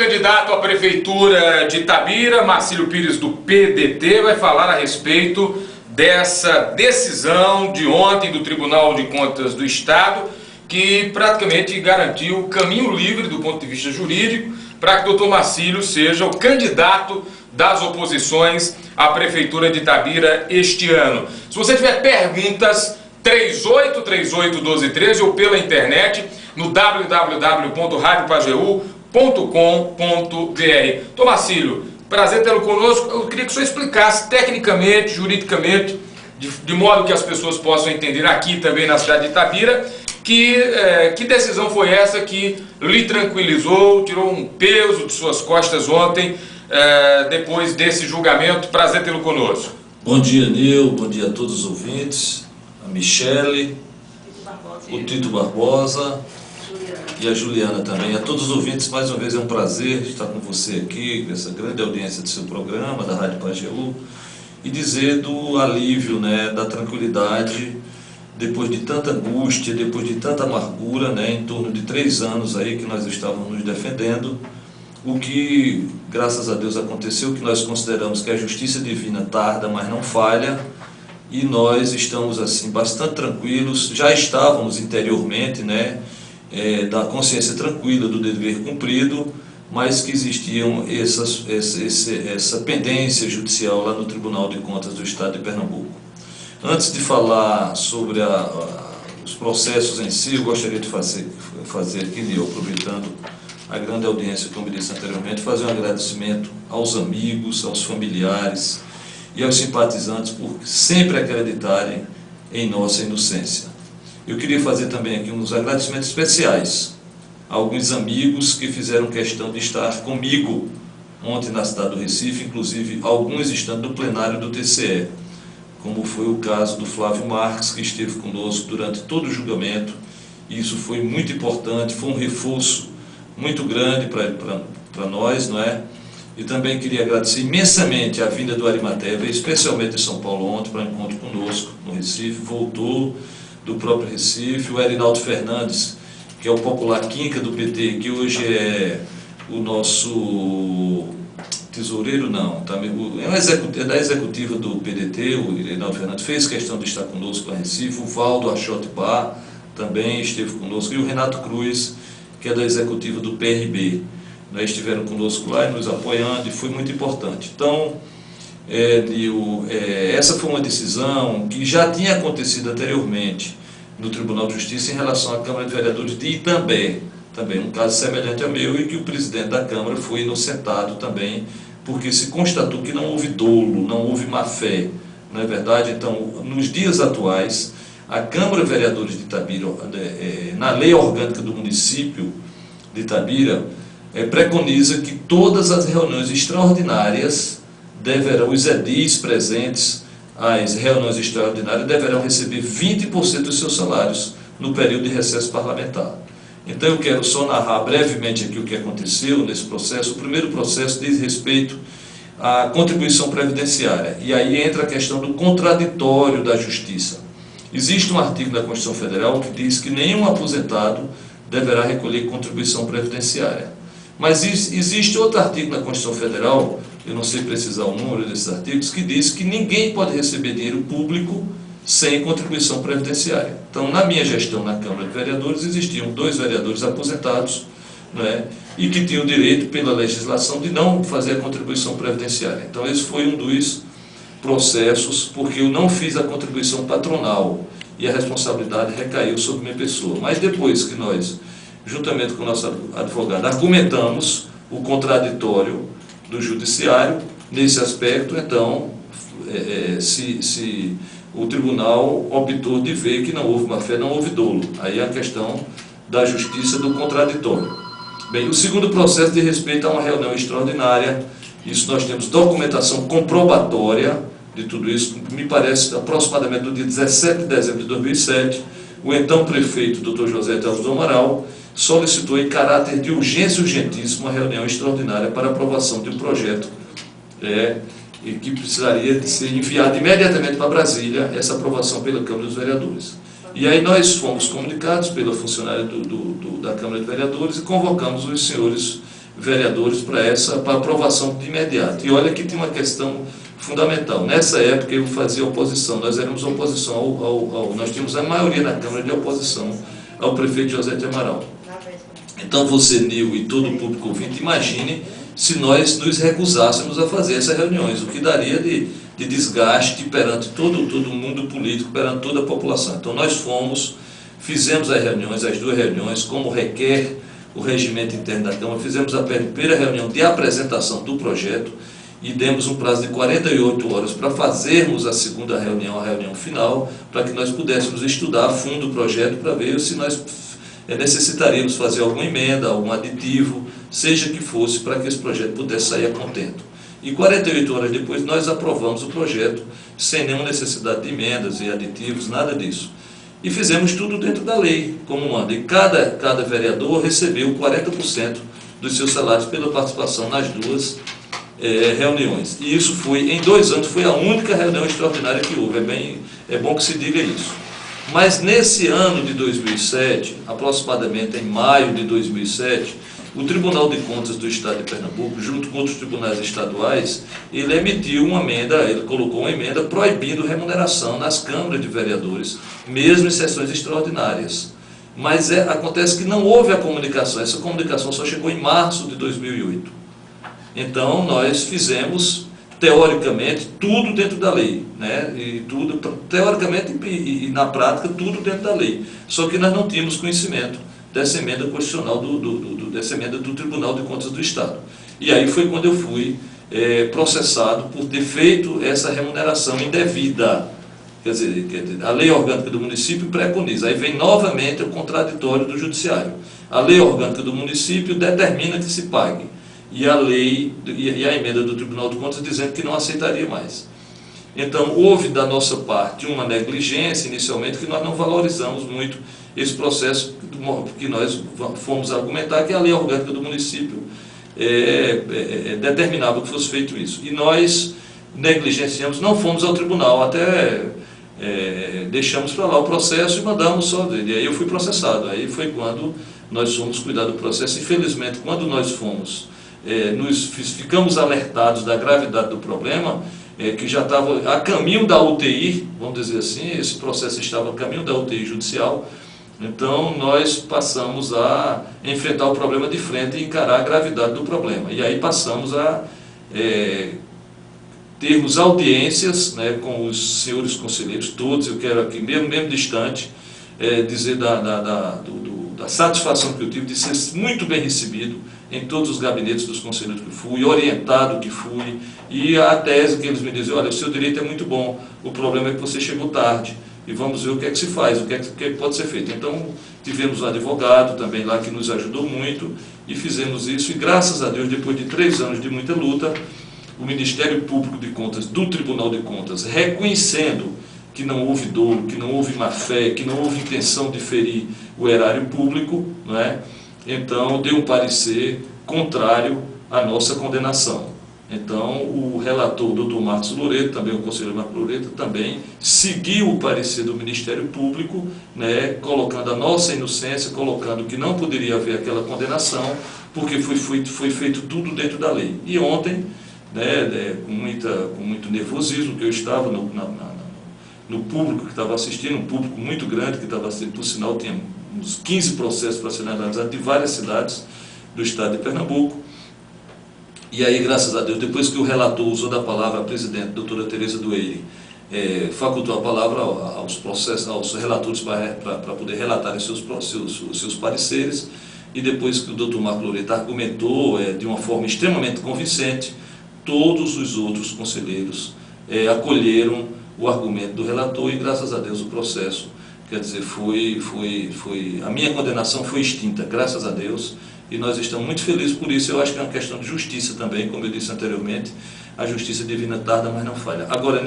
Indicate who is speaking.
Speaker 1: candidato à prefeitura de Itabira, Marcílio Pires do PDT, vai falar a respeito dessa decisão de ontem do Tribunal de Contas do Estado, que praticamente garantiu caminho livre do ponto de vista jurídico para que o Dr. Marcílio seja o candidato das oposições à prefeitura de Itabira este ano. Se você tiver perguntas, 38381213 ou pela internet no www.radiopageu.com.br. Dr. Marcílio, prazer tê-lo conosco. Eu queria que o senhor explicasse tecnicamente, juridicamente, de modo que as pessoas possam entender aqui também na cidade de Itabira, que decisão foi essa que lhe tranquilizou, tirou um peso de suas costas ontem, depois desse julgamento. Prazer tê-lo conosco.
Speaker 2: Bom dia, Nil, bom dia a todos os ouvintes, a Michele, o Tito Barbosa e a Juliana também. A todos os ouvintes, mais uma vez é um prazer estar com você aqui, com essa grande audiência do seu programa, da Rádio Pajeú, e dizer do alívio, da tranquilidade, depois de tanta angústia, depois de tanta amargura, em torno de 3 anos aí que nós estávamos nos defendendo, o que, graças a Deus, aconteceu, que nós consideramos que a justiça divina tarda, mas não falha, e nós estamos assim bastante tranquilos, já estávamos interiormente, da consciência tranquila do dever cumprido, mas que existiam essa pendência judicial lá no Tribunal de Contas do Estado de Pernambuco. Antes de falar sobre os processos em si, eu gostaria de fazer aqui, aproveitando a grande audiência, como disse anteriormente, fazer um agradecimento aos amigos, aos familiares e aos simpatizantes por sempre acreditarem em nossa inocência. Eu queria fazer também aqui uns agradecimentos especiais a alguns amigos que fizeram questão de estar comigo ontem na cidade do Recife, inclusive alguns estando no plenário do TCE, como foi o caso do Flávio Marques, que esteve conosco durante todo o julgamento. Isso foi muito importante, foi um reforço muito grande para nós, E também queria agradecer imensamente a vinda do Arimatea, veio especialmente de São Paulo ontem para encontro conosco no Recife, voltou do próprio Recife, o Erinaldo Fernandes, que é o popular Quinca do PT, que hoje é o nosso tesoureiro, é da executiva do PDT, o Erinaldo Fernandes fez questão de estar conosco no Recife, o Valdo Achote Bar também esteve conosco, e o Renato Cruz, que é da executiva do PRB. Estiveram conosco lá e nos apoiando, e foi muito importante. Então, essa foi uma decisão que já tinha acontecido anteriormente no Tribunal de Justiça em relação à Câmara de Vereadores de Itambé, também um caso semelhante ao meu, e que o presidente da Câmara foi inocentado também, porque se constatou que não houve dolo, não houve má-fé, não é verdade? Então, nos dias atuais, a Câmara de Vereadores de Itabira, na lei orgânica do município de Itabira, preconiza que todas as reuniões extraordinárias deverão, os edis presentes às reuniões extraordinárias deverão receber 20% dos seus salários no período de recesso parlamentar. Então eu quero só narrar brevemente aqui o que aconteceu nesse processo. O primeiro processo diz respeito à contribuição previdenciária, e aí entra a questão do contraditório da justiça. Existe um artigo da Constituição Federal que diz que nenhum aposentado deverá recolher contribuição previdenciária. Mas existe outro artigo na Constituição Federal, eu não sei precisar o número desses artigos, que diz que ninguém pode receber dinheiro público sem contribuição previdenciária. Então, na minha gestão na Câmara de Vereadores, existiam 2 vereadores aposentados, e que tinham direito, pela legislação, de não fazer a contribuição previdenciária. Então, esse foi um dos processos, porque eu não fiz a contribuição patronal, e a responsabilidade recaiu sobre minha pessoa. Mas depois que nós, juntamente com o nosso advogado, argumentamos o contraditório do judiciário nesse aspecto, então, se o tribunal optou de ver que não houve má-fé, não houve dolo. Aí é a questão da justiça do contraditório. Bem, o segundo processo diz respeito a uma reunião extraordinária. Isso nós temos documentação comprobatória de tudo isso, me parece aproximadamente no dia 17 de dezembro de 2007, o então prefeito, Dr. José Teles do Amaral, solicitou em caráter de urgência urgentíssima uma reunião extraordinária para aprovação de um projeto e que precisaria de ser enviado imediatamente para Brasília, essa aprovação pela Câmara dos Vereadores. E aí nós fomos comunicados pela funcionária da Câmara de Vereadores e convocamos os senhores vereadores para aprovação de imediato. E olha que tem uma questão fundamental. Nessa época eu fazia oposição, nós éramos oposição nós tínhamos a maioria na Câmara de oposição ao prefeito José de Amaral. Então você, Nil, e todo o público ouvinte, imagine se nós nos recusássemos a fazer essas reuniões, o que daria de desgaste perante todo o mundo político, perante toda a população. Então nós fizemos as reuniões, as 2 reuniões, como requer o regimento interno da Câmara, fizemos a primeira reunião de apresentação do projeto e demos um prazo de 48 horas para fazermos a segunda reunião, a reunião final, para que nós pudéssemos estudar a fundo o projeto para ver se nós necessitaríamos fazer alguma emenda, algum aditivo, seja que fosse, para que esse projeto pudesse sair a contento. E 48 horas depois nós aprovamos o projeto sem nenhuma necessidade de emendas e aditivos, nada disso. E fizemos tudo dentro da lei, como manda. E cada vereador recebeu 40% dos seus salários pela participação nas 2 reuniões. E isso foi, em 2 anos, foi a única reunião extraordinária que houve. É bom que se diga isso. Mas nesse ano de 2007, aproximadamente em maio de 2007, o Tribunal de Contas do Estado de Pernambuco, junto com outros tribunais estaduais, ele emitiu uma emenda, ele colocou uma emenda proibindo remuneração nas câmaras de vereadores, mesmo em sessões extraordinárias. Mas acontece que não houve a comunicação, essa comunicação só chegou em março de 2008. Então nós fizemos, teoricamente, tudo dentro da lei, né? E tudo, teoricamente e na prática, tudo dentro da lei. Só que nós não tínhamos conhecimento dessa emenda constitucional, dessa emenda do Tribunal de Contas do Estado. E aí foi quando eu fui processado por ter feito essa remuneração indevida. Quer dizer, a lei orgânica do município preconiza, aí vem novamente o contraditório do judiciário. A lei orgânica do município determina que se pague, e a lei e a emenda do Tribunal de Contas dizendo que não aceitaria mais. Então houve da nossa parte uma negligência inicialmente, que nós não valorizamos muito esse processo, que nós fomos argumentar que a lei orgânica do município determinava que fosse feito isso. E nós negligenciamos, não fomos ao tribunal, até deixamos para lá o processo e mandamos só dele. E aí eu fui processado. Aí foi quando nós fomos cuidar do processo. Infelizmente, quando nós fomos, ficamos alertados da gravidade do problema, que já estava a caminho da UTI, vamos dizer assim, esse processo estava a caminho da UTI judicial. Então nós passamos a enfrentar o problema de frente e encarar a gravidade do problema. E aí passamos a termos audiências, né, com os senhores conselheiros todos. Eu quero aqui, mesmo distante, dizer da satisfação que eu tive de ser muito bem recebido em todos os gabinetes dos conselheiros que fui, orientado que fui, e a tese que eles me dizem: olha, o seu direito é muito bom, o problema é que você chegou tarde, e vamos ver o que é que se faz, o que é que pode ser feito. Então tivemos um advogado também lá que nos ajudou muito, e fizemos isso, e graças a Deus, depois de 3 anos de muita luta, o Ministério Público de Contas do Tribunal de Contas, reconhecendo que não houve dolo, que não houve má-fé, que não houve intenção de ferir o erário público, não é? Então deu um parecer contrário à nossa condenação. Então o relator, o doutor Marcos Loreto, também o conselheiro Marcos Loreto, também seguiu o parecer do Ministério Público, né, colocando a nossa inocência, colocando que não poderia haver aquela condenação, porque foi feito tudo dentro da lei. E ontem, né, com muito nervosismo, que eu estava no público que estava assistindo, um público muito grande que estava assistindo, por sinal tinha uns 15 processos para serem analisados de várias cidades do estado de Pernambuco. E aí, graças a Deus, depois que o relator usou da palavra, a presidente, doutora Tereza Dueire, facultou a palavra aos relatores para poder relatar os seus pareceres, e depois que o doutor Marcos Loreto argumentou de uma forma extremamente convincente, todos os outros conselheiros acolheram o argumento do relator, e graças a Deus o processo, quer dizer, a minha condenação foi extinta, graças a Deus, e nós estamos muito felizes por isso. Eu acho que é uma questão de justiça também, como eu disse anteriormente, a justiça divina tarda, mas não falha. Agora,